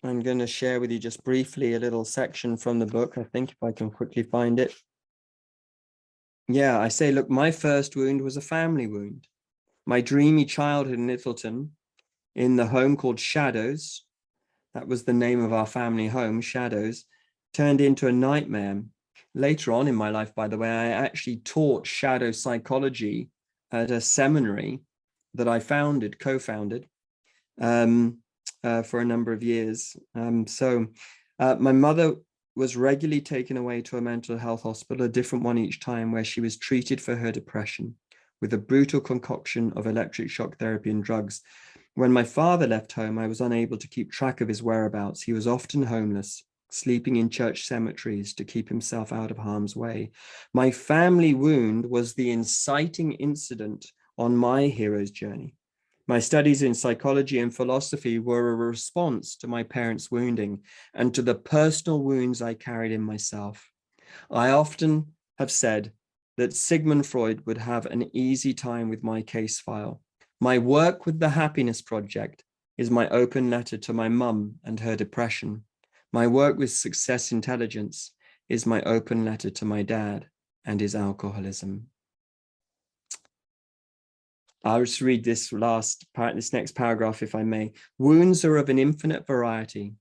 going to share with you just briefly a little section from the book. I think if I can quickly find it. Yeah, I say, look, my first wound was a family wound. My dreamy childhood in Littleton, in the home called Shadows, that was the name of our family home, Shadows, turned into a nightmare. Later on in my life, by the way, I actually taught shadow psychology at a seminary that I co-founded for a number of years. My mother was regularly taken away to a mental health hospital, a different one each time, where she was treated for her depression with a brutal concoction of electric shock therapy and drugs. When my father left home, I was unable to keep track of his whereabouts. He was often homeless, sleeping in church cemeteries to keep himself out of harm's way. My family wound was the inciting incident on my hero's journey. My studies in psychology and philosophy were a response to my parents' wounding and to the personal wounds I carried in myself. I often have said that Sigmund Freud would have an easy time with my case file. My work with the Happiness Project is my open letter to my mum and her depression. My work with Success Intelligence is my open letter to my dad and his alcoholism. I'll just read this next paragraph, if I may. Wounds are of an infinite variety.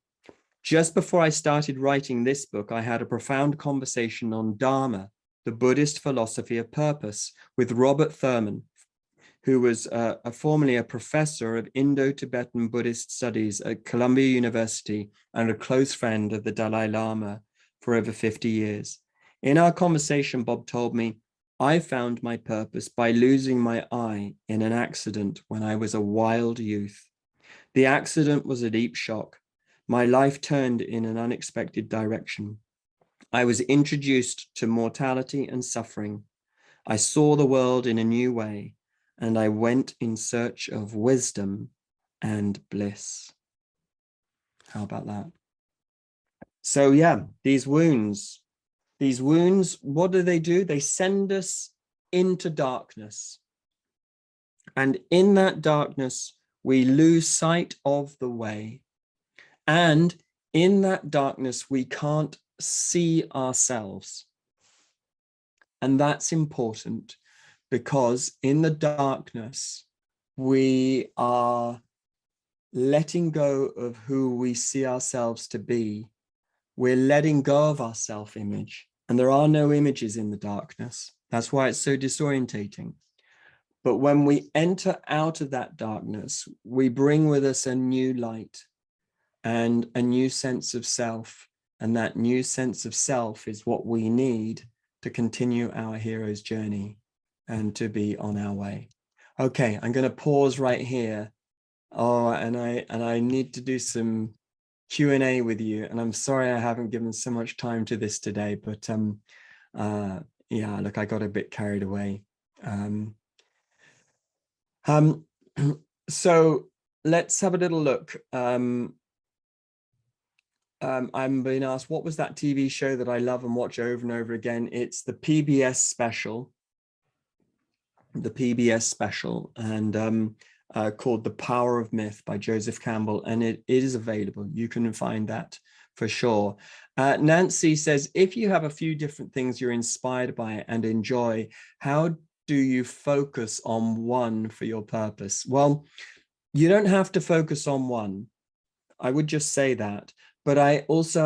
Just before I started writing this book, I had a profound conversation on Dharma, the Buddhist philosophy of purpose, with Robert Thurman. who was formerly a professor of Indo-Tibetan Buddhist studies at Columbia University and a close friend of the Dalai Lama for over 50 years. In our conversation, Bob told me, I found my purpose by losing my eye in an accident when I was a wild youth. The accident was a deep shock. My life turned in an unexpected direction. I was introduced to mortality and suffering. I saw the world in a new way, and I went in search of wisdom and bliss. How about that? So yeah, these wounds, what do? They send us into darkness. And in that darkness, we lose sight of the way. And in that darkness, we can't see ourselves. And that's important because in the darkness, we are letting go of who we see ourselves to be. We're letting go of our self-image. And there are no images in the darkness. That's why it's so disorientating. But when we enter out of that darkness, we bring with us a new light and a new sense of self. And that new sense of self is what we need to continue our hero's journey and to be on our way. Okay, I'm going to pause right here. Oh, and I need to do some Q&A with you. And I'm sorry I haven't given so much time to this today, but yeah, look, I got a bit carried away. So let's have a little look. I'm being asked, what was that TV show that I love and watch over and over again? It's the PBS special, and called The Power of Myth by Joseph Campbell, and it is available. You can find that for sure. Nancy says, if you have a few different things you're inspired by and enjoy, how do you focus on one for your purpose? Well, you don't have to focus on one. I would just say that. But I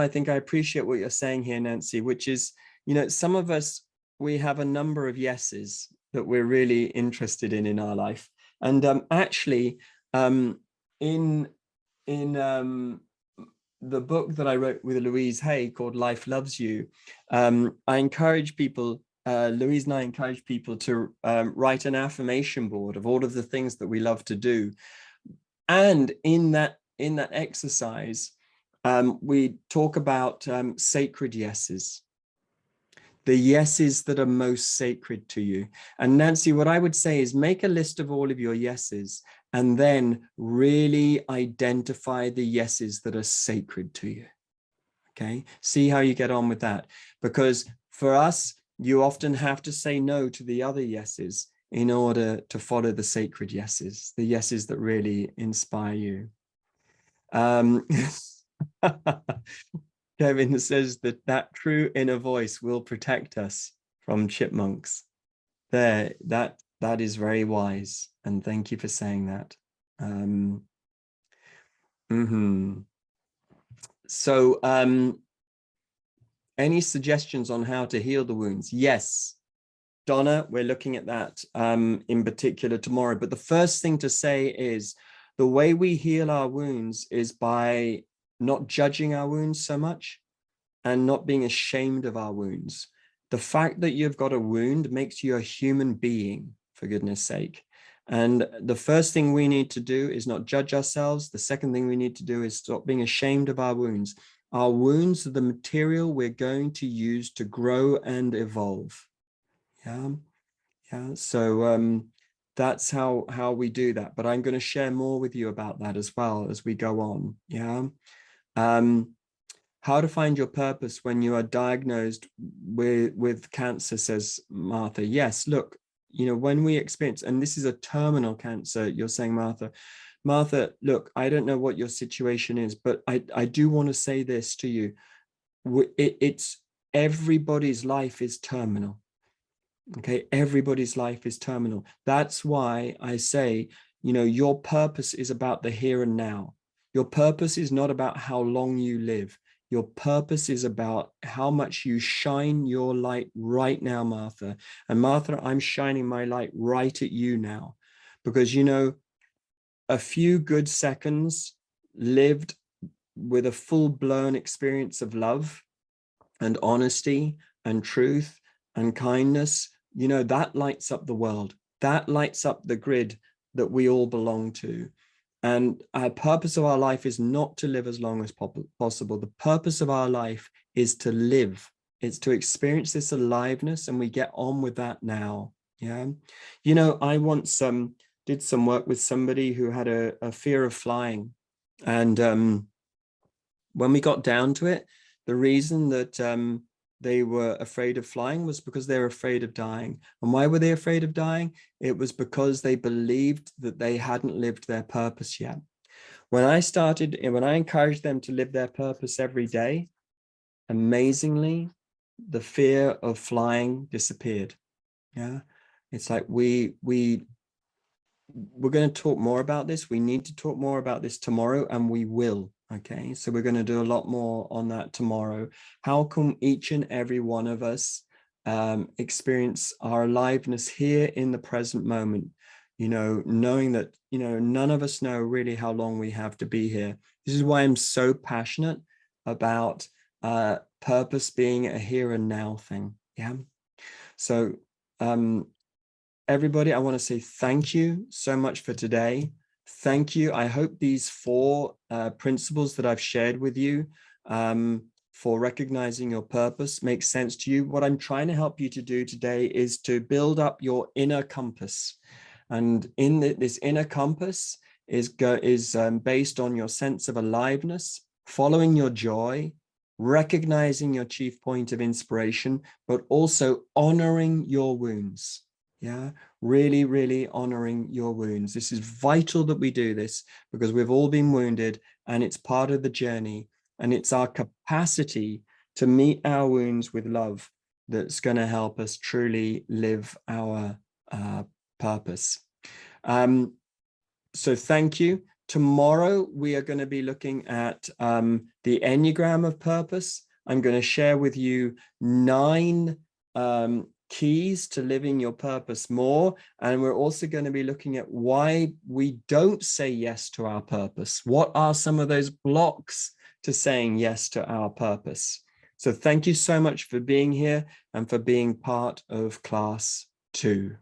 think I appreciate what you're saying here, Nancy, which is, some of us, we have a number of yeses that we're really interested in our life. And actually, in the book that I wrote with Louise Hay called Life Loves You, I encourage people, Louise and I encourage people to write an affirmation board of all of the things that we love to do. And in that exercise, we talk about sacred yeses, the yeses that are most sacred to you. And Nancy, what I would say is make a list of all of your yeses and then really identify the yeses that are sacred to you. Okay, see how you get on with that. Because for us, you often have to say no to the other yeses in order to follow the sacred yeses, the yeses that really inspire you. Kevin says that true inner voice will protect us from chipmunks. That is very wise, and thank you for saying that. So any suggestions on how to heal the wounds? Yes, Donna, we're looking at that in particular tomorrow. But the first thing to say is the way we heal our wounds is by not judging our wounds so much and not being ashamed of our wounds. The fact that you've got a wound makes you a human being, for goodness sake. And the first thing we need to do is not judge ourselves. The second thing we need to do is stop being ashamed of our wounds. Our wounds are the material we're going to use to grow and evolve. Yeah. So that's how we do that. But I'm going to share more with you about that as well as we go on. Yeah. How to find your purpose when you are diagnosed with cancer, says Martha. Yes, look, when we experience, and this is a terminal cancer, you're saying, Martha, look, I don't know what your situation is, but I do want to say this to you. It's everybody's life is terminal. Okay, everybody's life is terminal. That's why I say, your purpose is about the here and now. Your purpose is not about how long you live. Your purpose is about how much you shine your light right now, Martha. And Martha, I'm shining my light right at you now. because, a few good seconds lived with a full-blown experience of love and honesty and truth and kindness, that lights up the world. That lights up the grid that we all belong to. And our purpose of our life is not to live as long as possible. The purpose of our life is to live. It's to experience this aliveness, and we get on with that now. Yeah. I once did some work with somebody who had a fear of flying. And when we got down to it, the reason that they were afraid of flying was because they were afraid of dying. And why were they afraid of dying? It was because they believed that they hadn't lived their purpose yet. When I encouraged them to live their purpose every day, amazingly, the fear of flying disappeared. Yeah. It's like we're going to talk more about this. We need to talk more about this tomorrow, and we will. Okay, so we're going to do a lot more on that tomorrow. How can each and every one of us experience our aliveness here in the present moment? Knowing that, none of us know really how long we have to be here. This is why I'm so passionate about purpose being a here and now thing. Yeah. So, everybody, I want to say thank you so much for today. Thank you. I hope these 4 principles that I've shared with you for recognizing your purpose make sense to you. What I'm trying to help you to do today is to build up your inner compass. And this inner compass is based on your sense of aliveness, following your joy, recognizing your chief point of inspiration, but also honoring your wounds. Yeah, really, really honoring your wounds. This is vital that we do this, because we've all been wounded, and it's part of the journey. And it's our capacity to meet our wounds with love that's going to help us truly live our purpose. So thank you. Tomorrow, we are going to be looking at the Enneagram of Purpose. I'm going to share with you 9 keys to living your purpose more. And we're also going to be looking at why we don't say yes to our purpose. What are some of those blocks to saying yes to our purpose? So thank you so much for being here and for being part of class 2.